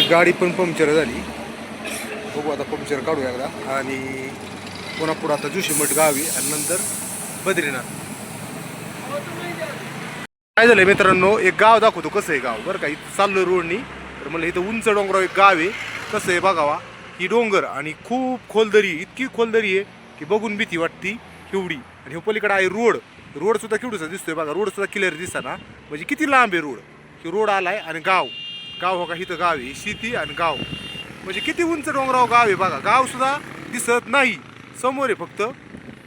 गाडी पण पंक्चर झाली, बघू आता पंक्चर काढू एकदा आणि पुन्हा पुढं आता जोशीमठ गावी आणि नंतर बद्रीनाथ. काय झालंय मित्रांनो, एक गाव दाखवतो कसं आहे गाव बरं का. इथं चाललोय रोडनी, तर मला इथं उंच डोंगराव एक गाव आहे. कसं आहे बघावा, ही डोंगर आणि खूप खोलदरी, इतकी खोलदरी आहे की बघून भीती वाटती एवढी. आणि हे पलीकडे आहे रोड, रोड सुद्धा केवढूसा दिसतोय बघा, रोड सुद्धा क्लिअर दिसता ना, म्हणजे किती लांब आहे रोड. की रोड आलाय आणि गाव हो का, इथं गाव आहे, शेती आणि गाव, म्हणजे किती उंच डोंगराव गाव आहे बघा. गाव सुद्धा दिसत नाही, समोर आहे फक्त,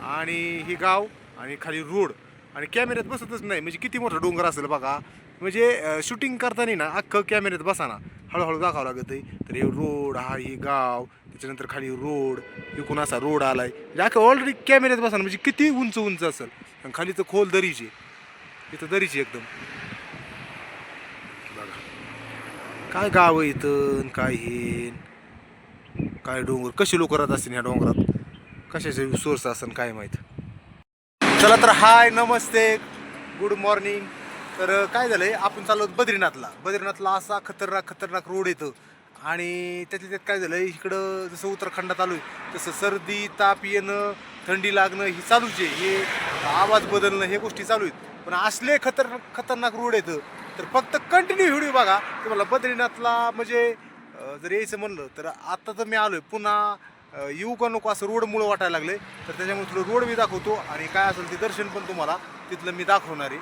आणि ही गाव आणि खाली रोड, आणि कॅमेऱ्यात बसतच नाही. म्हणजे किती मोठा डोंगर असेल बघा. म्हणजे शूटिंग करताना ना अख्खं कॅमेऱ्यात बसाना, हळूहळू दाखवावं लागत आहे. तर हे रोड, हा ही गाव, त्याच्यानंतर खाली रोड, इकडून असा रोड आलाय, म्हणजे अख्खं ऑलरेडी कॅमेऱ्यात बसाना, म्हणजे किती उंच उंच असेल. आणि खाली तर खोल दरीची, इथं दरीची एकदम बघा. काय गाव आहे इथं, काय हे, काय डोंगर, कसे लोक राहत असतील ह्या डोंगरात, कशाचे सोर्स असेल काय माहीत. चला तर हाय नमस्ते गुड मॉर्निंग. तर काय झालंय, आपण चाललो बद्रीनाथला असा खतरनाक रोड येतं. आणि त्यातल्या त्यात काय झालंय, इकडं जसं उत्तराखंडात आलोय तसं सर्दी ताप येणं, थंडी लागणं ही चालूच आहे, हे आवाज बदलणं, हे गोष्टी चालू आहेत. पण असले खतरनाक रोड येतं, तर फक्त कंटिन्यू व्हिडिओ बघा तुम्हाला बद्रीनाथला. म्हणजे जर यायचं म्हणलं तर आता तर मी आलोय, पुन्हा येऊ का नको असं रोडमुळं वाटायला लागले. तर त्याच्यामुळे थोडं रोड मी दाखवतो आणि काय असेल ते दर्शन पण तुम्हाला तिथलं मी दाखवणार आहे.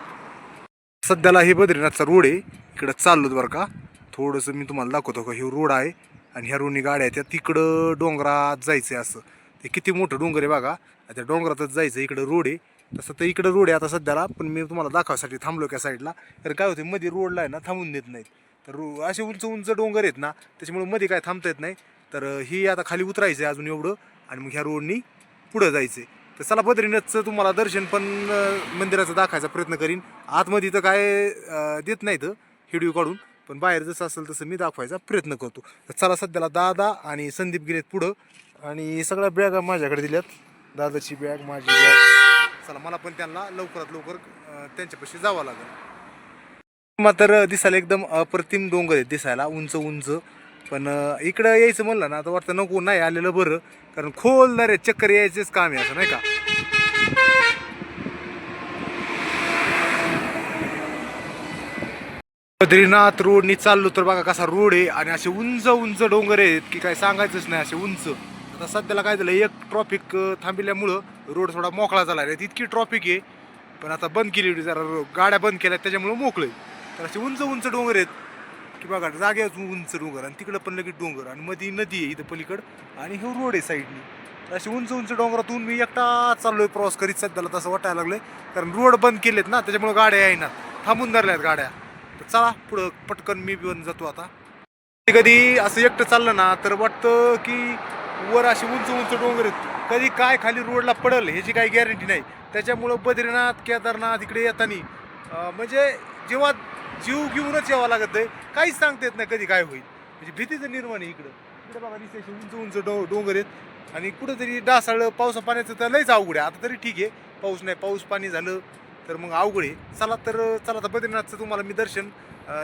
सध्याला हे बद्रीनाथचा रोड आहे, इकडं चाललोत बरं का. थोडंसं मी तुम्हाला दाखवतो का, हे रोड आहे आणि ह्या रोडनी गाड्या आहेत, त्या तिकडं डोंगरात जायचं आहे. असं ते किती मोठं डोंगर आहे बघा, त्या डोंगरातच जायचं. इकडं रोड आहे, तसं तर इकडं रोड आहे आता सध्याला, पण मी तुम्हाला दाखवायसाठी थांबलो त्या साईडला. तर काय होते, मध्ये रोडला आहे ना थांबून देत नाहीत. तर असे उंच डोंगर आहेत ना, त्याच्यामुळे मध्ये काय थांबता येत नाही. तर ही आता खाली उतरायचं आहे अजून एवढं, आणि मग ह्या रोडनी पुढं जायचं आहे. तर चला बद्रीनाथचं तुम्हाला दर्शन पण मंदिराचं दाखवायचा प्रयत्न करीन. आतमध्ये तर काय देत नाहीत व्हिडिओ काढून, पण बाहेर जसं असेल तसं मी दाखवायचा प्रयत्न करतो. तर चला, सध्याला दादा आणि संदीप गेलेत पुढं, आणि सगळ्या बॅगा माझ्याकडे दिल्यात, दादाची बॅग, माझी बॅग. चला, मला पण त्यांना लवकरात लवकर त्यांच्यापाशी जावं लागेल. मात्र दिसायला एकदम अप्रतिम डोंगर आहेत, दिसायला उंच. पण इकडं यायचं म्हणलं ना तर वाटतं नको, नाही आलेलं बरं, कारण खोलणारे चक्कर यायचेच काम आहे, असं नाही का. बद्रीनाथ रोडनी चाललो तर बघा कसा रोड आहे, आणि असे उंच डोंगर आहेत की काय सांगायचंच नाही, असे उंच. आता सध्याला काय झालं, एक ट्रॉफिक थांबिल्यामुळं रोड थोडा मोकळा झाला आहे. इतकी ट्रॉफिक आहे, पण आता बंद केली, जरा गाड्या बंद केल्या त्याच्यामुळं मोकळे. तर असे उंच डोंगर आहेत की बघा, जागेच उंच डोंगर, आणि तिकडं पण लगेच डोंगर, आणि मध्ये नदी आहे इथं पलीकडं, आणि हे रोड आहे साईडनी. तर असे उंच डोंगरातून मी एकटा चाललोय प्रवास करीत सध्याला, तसं वाटायला लागलंय, कारण रोड बंद केलेत ना, त्याच्यामुळे गाड्या येईनात, थांबून धरल्यात गाड्या. तर चला पुढं पटकन मी पण जातो आता. कधी असं एकटं चाललं ना तर वाटतं की वर असे उंच डोंगर आहेत, कधी काय खाली रोडला पडल ह्याची काही गॅरंटी नाही. त्याच्यामुळं बद्रीनाथ केदारनाथ इकडे येताना म्हणजे जेव्हा जीव घेऊनच यावं लागत आहे, काहीच सांगता येत नाही कधी काय होईल. म्हणजे भीतीचं निर्माण आहे इकडं बघा, दिसायचे उंच डोंगर आहेत, आणि कुठंतरी डासाळलं पावसा पाण्याचं तर लयच अवघड आहे. आता तरी ठीक आहे, पाऊस नाही, पाऊस पाणी झालं तर मग अवघड आहे. चला तर बद्रीनाथचं तुम्हाला मी दर्शन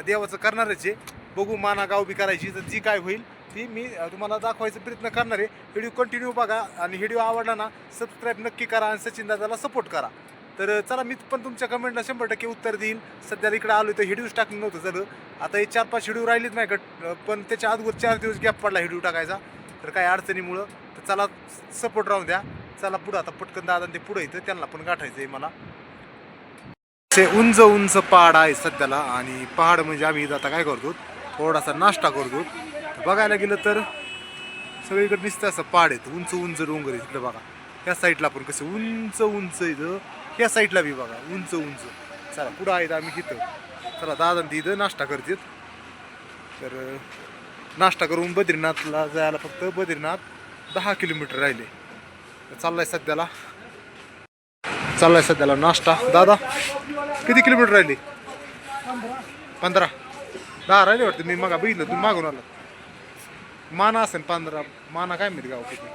देवाचं करणारच आहे. बघू, माना गाव बी करायची, तर जी काय होईल ती मी तुम्हाला दाखवायचा प्रयत्न करणार आहे. व्हिडिओ कंटिन्यू बघा, आणि व्हिडिओ आवडला ना सबस्क्राईब नक्की करा, आणि सचिन दादाला सपोर्ट करा. तर चला, मी पण तुमच्या कमेंटला 100% उत्तर देईल. सध्याला इकडे आलो तर व्हिडिओज टाकलं नव्हतं झालं, आता हे 4-5 व्हिडिओ राहिलेत माझ्याकडे, पण त्याच्या अगोदर 4 दिवस गॅप पडला व्हिडिओ टाकायचा, तर काही अडचणीमुळं. तर चला, सपोर्ट राहून द्या. चला पुढं आता पटकन दादा ते पुढं येतं, त्यांना पण गाठायचं आहे मला. ते उंच पहाड आहे सध्याला, आणि पहाड म्हणजे आम्ही आता काय करतो, थोडासा नाश्ता करतो. बघायला गेलं तर सगळीकडे नुसतं असं पहाड आहेत, उंच डोंगर आहे तिकडे बघा. ह्या साईडला पण कसं उंच इथं, ह्या साईडला बी बघा उंच. चला पुढं आहेत आम्ही तिथं. चला, दादा तिथं नाश्ता करतात. तर नाश्ता करून बद्रीनाथला जायला फक्त बद्रीनाथ 10 किलोमीटर राहिले. तर चाललाय सध्याला नाश्ता. दादा, किती किलोमीटर राहिले? 15. 10 राहिले वाटतं, मी बघितलं तुम्ही मागून आला. माना असेल 15 माना काय माहिती गाव किती.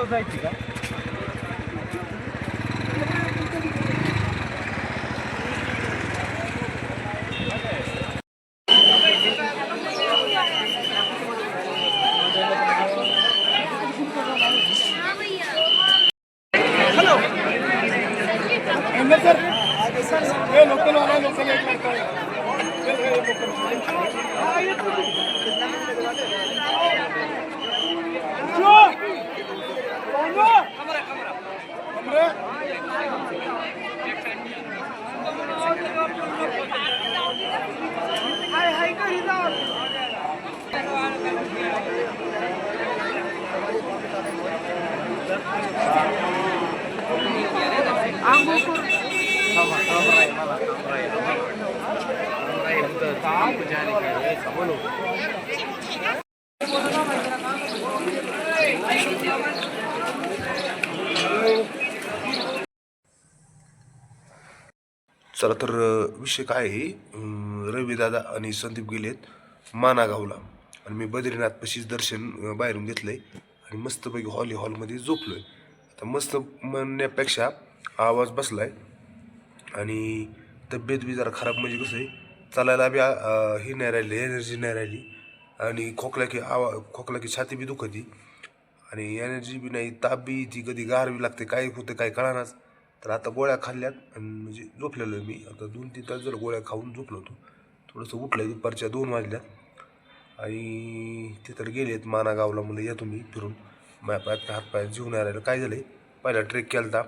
जायची का चला तर विषय काय आहे, रवी दादा आणि संदीप गेलेत मानागावला आणि मी बद्रीनाथपाशीच दर्शन बाहेरून घेतलंय आणि मस्तपैकी हॉलमध्ये झोपलोय. आता मस्त म्हणण्यापेक्षा आवाज बसलाय आणि तब्येत बी जरा खराब, म्हणजे कसं आहे चालायला बी ही नाही राहिली, एनर्जी नाही राहिली आणि खोकला की छाती बी दुखती आणि एनर्जी बी नाही, ताप बी ती कधी गार बी लागते, काय होतं काय कळानाच. तर आता गोळ्या खाल्ल्यात आणि म्हणजे झोपलेलो आहे मी. आता 2-3 तास जर गोळ्या खाऊन झोपलो होतो, थोडंसं उठलं आहे दुपारच्या 2 वाजल्यात आणि ते तर गेलेत मानागावला. म्हणलं या तुम्ही फिरून, माझ्या पायात हातपायात जीव नाही राहिलं. काय झालं आहे, पहिला ट्रेक केला होता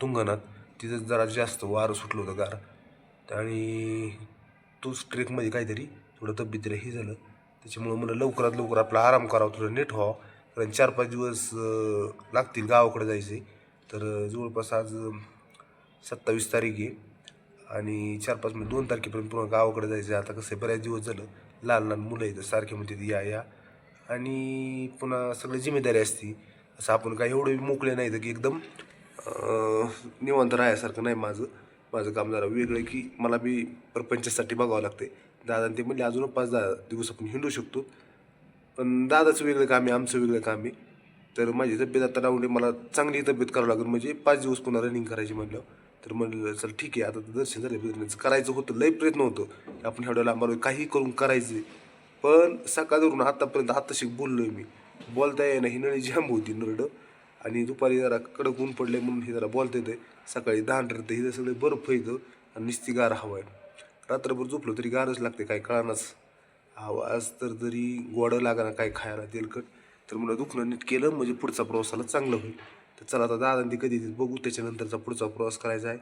तुंगनाथ, तिथं जरा जास्त वारं सुटलं होतं गार आणि तोच ट्रेकमध्ये काहीतरी थोडं तब्येतीला हे झालं. त्याच्यामुळं मला लवकरात लवकर आपला आराम करावा, थोडं नीट व्हावं, कारण 4-5 दिवस लागतील गावाकडे जायचे. तर जवळपास आज 27 तारीख आहे आणि 4-5 म्हणजे 2 तारखेपर्यंत पुन्हा गावाकडे जायचं आहे. आता कसं आहे, बऱ्याच दिवस झालं लहान लहान मुलं येतं सारखे म्हणतात या आणि पुन्हा सगळी जिम्मेदारी असते. असं आपण काय एवढे मोकळे नाही तर की एकदम निवांत राहायसारखं नाही. माझं काम जरा वेगळं आहे की मला बी प्रपंचासाठी बघावं लागते. दादा ते म्हणले अजून 5-10 दिवस आपण हिंडू शकतो, पण दादाचं वेगळं काम आहे, आमचं वेगळं काम आहे. तर माझी तब्येत आता राहून मला चांगली तब्येत करावं लागेल, म्हणजे 5 दिवस पुन्हा रनिंग करायची म्हटलं. तर म्हणलं चल ठीक आहे, आता दर्शन झालं करायचं होतं, लई प्रयत्न होतो आपण एवढ्या लांब काही करून करायचे, पण सकाळ धरून आतापर्यंत आत्ताशी बोललोय मी, बोलता येईना. ही नळी जाम होती नरडं आणि दुपारी जरा कडक ऊन पडले म्हणून हे जरा बोलता येतं. सकाळी 10 रडतं, हिथं सगळे बर्फ येतं आणि नुसती गार हवा आहे. रात्रभर झोपलो तरी गारच लागते, काय कळानाच. आवाज तर जरी गोडं लागा ना काय खायला तेलकट, तर मला दुखणं नीट केलं म्हणजे पुढचा प्रवासाला चांगलं होईल. तर चला आता दादा ती कधी बघू, त्याच्यानंतरचा पुढचा प्रवास करायचा आहे.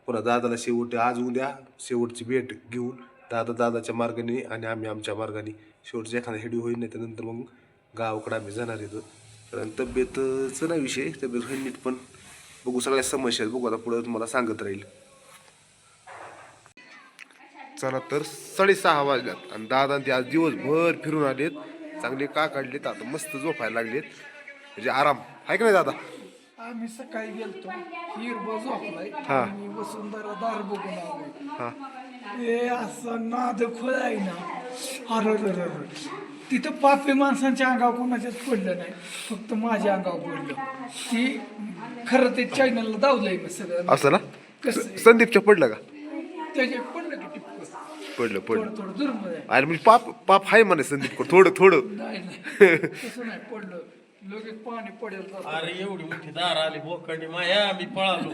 पुन्हा दादाला आज उद्या शेवटची भेट घेऊन दादाच्या मार्गाने आणि आम्ही आमच्या मार्गाने शेवटचा एखादा हेडी होईल, नाही तर नंतर मग गावाकडे आम्ही जाणार येतो. कारण तब्येतचा नाही विषय, तब्येत होईल नीट, पण बघू सगळ्या समस्या आहेत, बघू आता पुढं तुम्हाला सांगत राहील. चला तर 6:30 वाजल्यात आणि दादा ते आज दिवसभर फिरून आलेत, चांगले का काढलेत, आता मस्त झोपायला लागलेत, म्हणजे आराम आहे का नाही दादा. आम्ही सकाळी गेलतो, हिरबा झोपलाय हा. आणि वसुंधरा दार बघून आलोय. हा ते असं नाद खोलाय ना, अरे तिथं पापी माणसांच्या अंगावर कोणाच्याच पडलं नाही, फक्त माझ्या अंगावर पडलं. ती खरं ते चॅनलला दावलंय मी सगळं. असं ना, कसं संदीपच्या पडलं का. त्याच्या पडलं की टिपकं पडलं थोडं थोडं दुर्मळ आहे. अरे म्हणजे पाप आहे म्हणे संदीप थोडं नाही तसं नाही पडलं, लगेच पाणी पडेल. अरे एवढी मोठी दार आली बोकांडी माया, मी पळालो.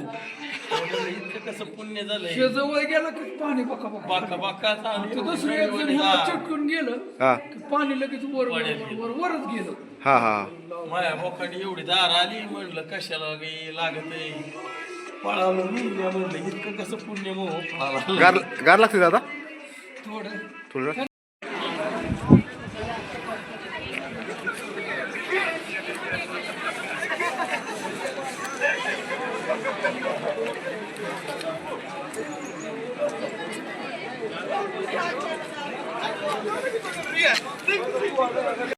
इतकं कसं पुण्य झालंय, जवळ गेलं की पाणी बका बाका बाका ते दुसरं एक जण ह्याला चिटकून गेलं हा की पाणी लगेच वरच गेलं. हा हा माया बोकांडी एवढी दार आली, म्हणलं कशाला लागत आहे, पळालो मी. म्हणलं इतकं कसं पुण्य मग पळाला. गार लागते दादा थोडं